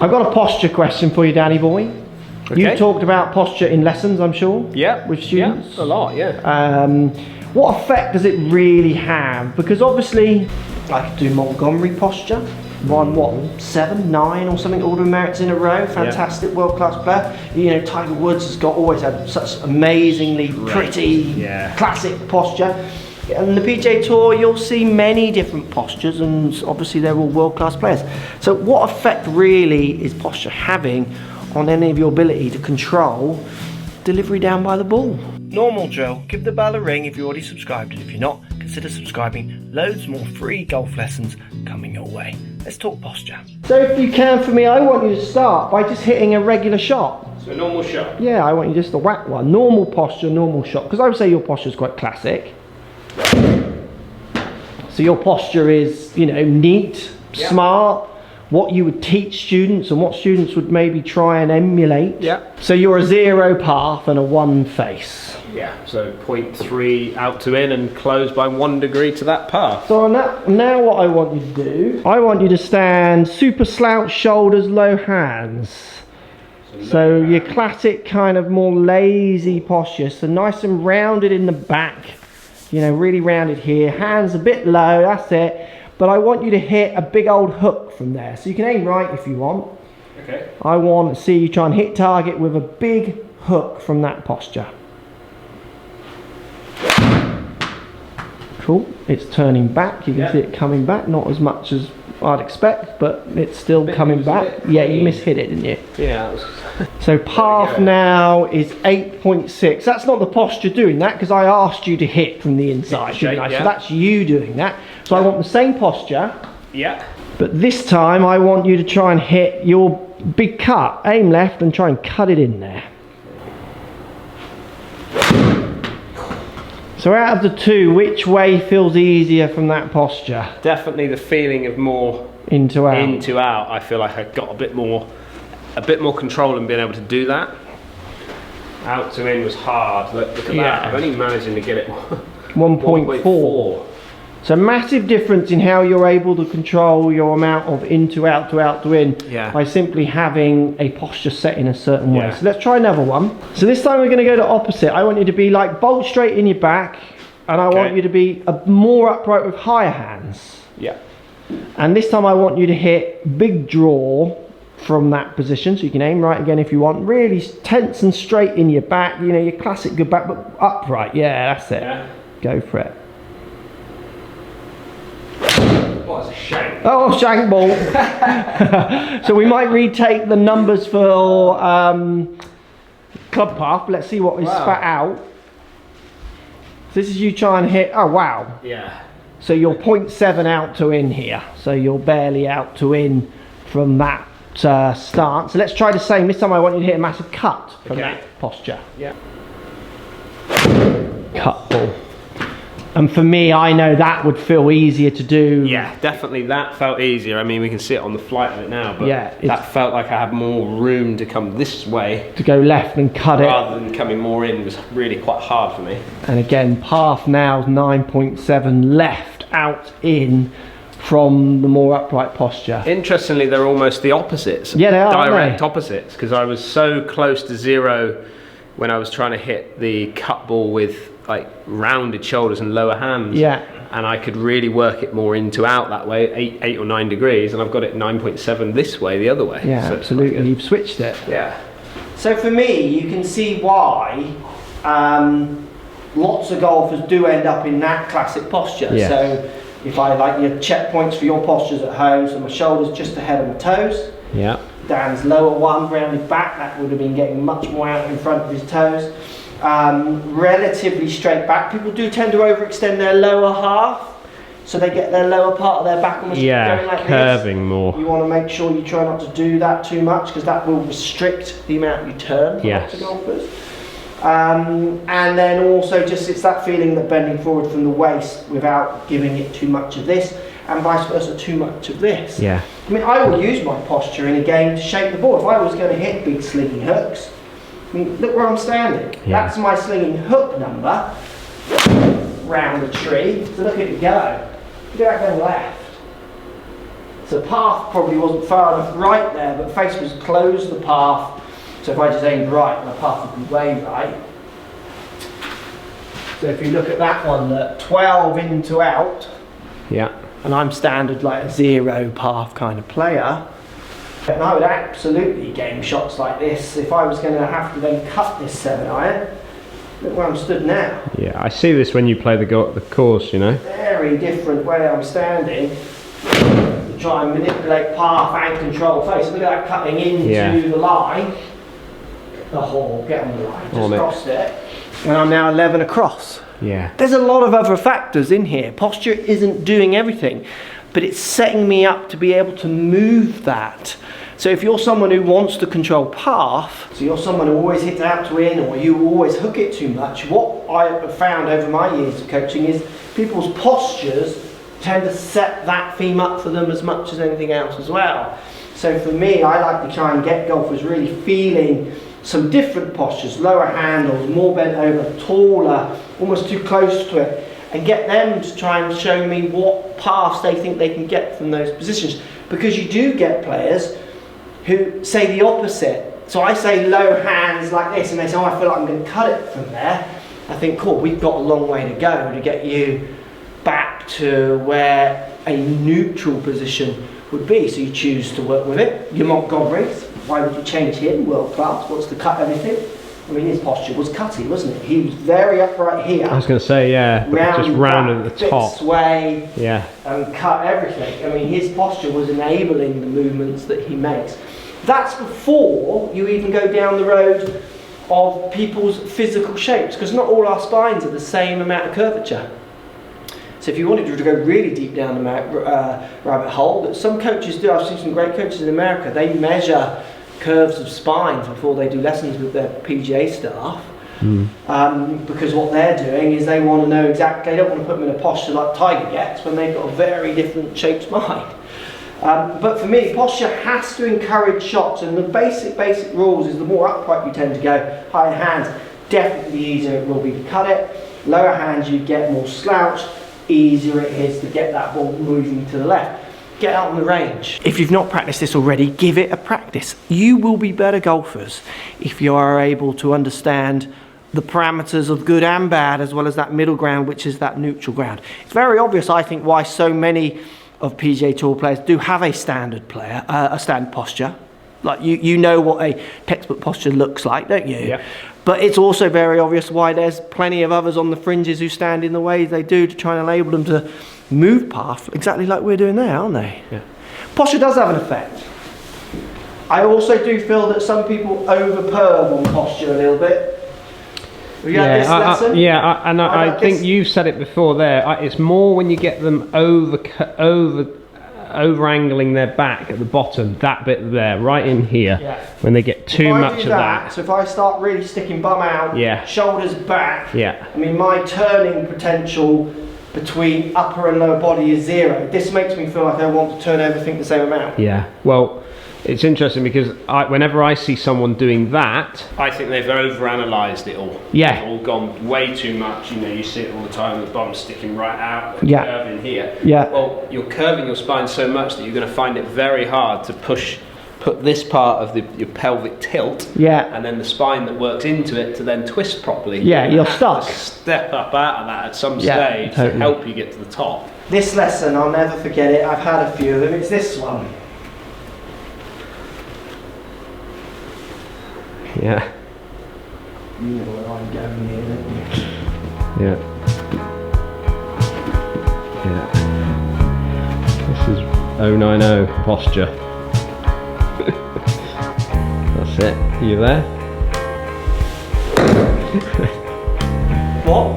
I've got a posture question for you, Danny boy. Okay. You've talked about posture in lessons, I'm sure. Yeah. With students. Yeah, a lot. Yeah. What effect does it really have? Because obviously, I could do Montgomery posture. Won what, 7, 9 or something order of merits in a row. Fantastic, world-class player. You know, Tiger Woods has always had such amazingly pretty, classic posture. On the PGA Tour, you'll see many different postures, and obviously they're all world-class players. So, what effect really is posture having on any of your ability to control delivery down by the ball? Normal drill. Give the bell a ring if you're already subscribed, and if you're not, consider subscribing. Loads more free golf lessons coming your way. Let's talk posture. So if you can for me, I want you to start by just hitting a regular shot. So a normal shot? Yeah, I want you just to whack one. Normal posture, normal shot. Because I would say your posture is quite classic. So your posture is, you know, neat, smart, what you would teach students and what students would maybe try and emulate. Yeah. So you're a 0 path and a 1 face. Yeah, so 0.3 out to in and close by 1 degree to that path. So now what I want you to do, I want you to stand super slouch shoulders, low hands. So your classic kind of more lazy posture. So nice and rounded in the back, you know, really rounded here. Hands a bit low, that's it. But I want you to hit a big old hook from there. So you can aim right if you want. Okay. I want to see you try and hit target with a big hook from that posture. Cool, it's turning back, you can see it coming back, not as much as I'd expect, but it's still coming back. Yeah, you mishit it, didn't you? Yeah. So path now is 8.6. That's not the posture doing that, because I asked you to hit from the inside, didn't I? So that's you doing that. So I want the same posture. Yeah. But this time I want you to try and hit your big cut. Aim left and try and cut it in there. So out of the two, which way feels easier from that posture? definitely the feeling of more into out. Into out. I feel like I got a bit more control in being able to do that. Out to in was hard. Look at that. I'm only managing to get it 1.4. So massive difference in how you're able to control your amount of into out to in by simply having a posture set in a certain way. So let's try another one. So this time we're going to go to opposite. I want you to be like bolt straight in your back, and I want you to be more upright with higher hands. Yeah. And this time I want you to hit big draw from that position, so you can aim right again if you want. Really tense and straight in your back, you know, your classic good back, but upright. Yeah, that's it. Yeah. Go for it. Oh, it's a shank. Oh, shank ball. So we might retake the numbers for club path. Let's see what is spat out. So this is you trying to hit. Oh, wow. Yeah. So you're 0.7 out to in here. So you're barely out to in from that stance. So let's try the same. This time I want you to hit a massive cut from that posture. Yeah. Cut ball. And for me, I know that would feel easier to do. Yeah, definitely that felt easier. I mean, we can see it on the flight of it now, but that felt like I had more room to come this way. To go left and cut rather than coming more in was really quite hard for me. And again, path now is 9.7 left, out, in from the more upright posture. Interestingly, they're almost the opposites. Yeah, they are. Direct opposites, because I was so close to 0 when I was trying to hit the cut ball with like rounded shoulders and lower hands. Yeah. And I could really work it more into out that way, 8 or 9 degrees, and I've got it 9.7 this way, the other way. Yeah, so absolutely. You've switched it. Yeah. So for me, you can see why lots of golfers do end up in that classic posture. Yeah. So if I like your checkpoints for your postures at home, so my shoulders just ahead of my toes. Yeah. Dan's lower one, rounded back, that would have been getting much more out in front of his toes. Relatively straight back. People do tend to overextend their lower half, so they get their lower part of their back almost going like curving this. More. You want to make sure you try not to do that too much, because that will restrict the amount you turn for lots of golfers. And then also just it's that feeling that bending forward from the waist without giving it too much of this, and vice versa too much of this. Yeah. I mean, I will use my posture in a game to shape the ball. If I was going to hit big slinging hooks, I mean, look where I'm standing. Yeah. That's my slinging hook number round the tree. So look at it go. Look at that go left. So path probably wasn't far enough right there, but face was close to the path. So if I just aimed right, my path would be way right. So if you look at that one, 12 in to out, Yeah. and I'm standard like a 0 path kind of player, and I would absolutely game shots like this if I was going to have to then cut this 7-iron. Look where I'm stood now. Yeah, I see this when you play the course, you know. Very different way I'm standing. To try and manipulate path and control face. Look at that cutting into the line. Oh, get on the line. Just crossed it. And I'm now 11 across. Yeah. There's a lot of other factors in here. Posture isn't doing everything, but it's setting me up to be able to move that. So if you're someone who wants to control path, so you're someone who always hits out to in, or you always hook it too much, what I have found over my years of coaching is people's postures tend to set that theme up for them as much as anything else as well. So for me, I like to try and get golfers really feeling some different postures, lower handles, more bent over, taller, almost too close to it, and get them to try and show me what paths they think they can get from those positions. Because you do get players who say the opposite. So I say low hands like this, and they say, oh, I feel like I'm going to cut it from there. I think, cool, we've got a long way to go to get you back to where a neutral position would be. So you choose to work with it. Your Montgomerys, why would you change him? World class, wants to cut everything. I mean, his posture was cutty, wasn't it? He was very upright here. I was going to say, yeah, but just round at the top. Sway, yeah, and cut everything. I mean, his posture was enabling the movements that he makes. That's before you even go down the road of people's physical shapes, because not all our spines are the same amount of curvature. So if you wanted to go really deep down the rabbit hole, that some coaches do, I've seen some great coaches in America, they measure curves of spines before they do lessons with their PGA staff. Because what they're doing is they want to know exactly, they don't want to put them in a posture like Tiger gets when they've got a very different shaped spine. But for me, posture has to encourage shots, and the basic rules is the more upright you tend to go, higher hands, definitely easier it will be to cut it. Lower hands you get more slouch, easier it is to get that ball moving to the left. Get out on the range. If you've not practiced this already, give it a practice. You will be better golfers if you are able to understand the parameters of good and bad, as well as that middle ground, which is that neutral ground. It's very obvious, I think, why so many of PGA Tour players do have a standard posture. Like you know what a textbook posture looks like, don't you? Yeah. But it's also very obvious why there's plenty of others on the fringes who stand in the way they do to try and enable them to move path exactly like we're doing there, aren't they? Yeah. Posture does have an effect. I also do feel that some people over-perv on posture a little bit. Have you had this lesson? I think you've said it before there. It's more when you get them over-angling their back at the bottom, that bit there, right in here, when they get too much of that. So if I start really sticking bum out, shoulders back, I mean, my turning potential between upper and lower body is 0. This makes me feel like I want to turn everything the same amount. Yeah, well, it's interesting because whenever I see someone doing that, I think they've overanalyzed it all. Yeah. They've all gone way too much. You know, you see it all the time, the bum sticking right out, curving here. Yeah. Well, you're curving your spine so much that you're going to find it very hard to put this part of your pelvic tilt, and then the spine that works into it to then twist properly. Yeah, you're stuck. Step up out of that at some stage to help you get to the top. This lesson, I'll never forget it. I've had a few of them. It's this one. Yeah. You know where I'm going here, don't you? Yeah. Yeah. This is 090 posture. That's it. Are you there? What?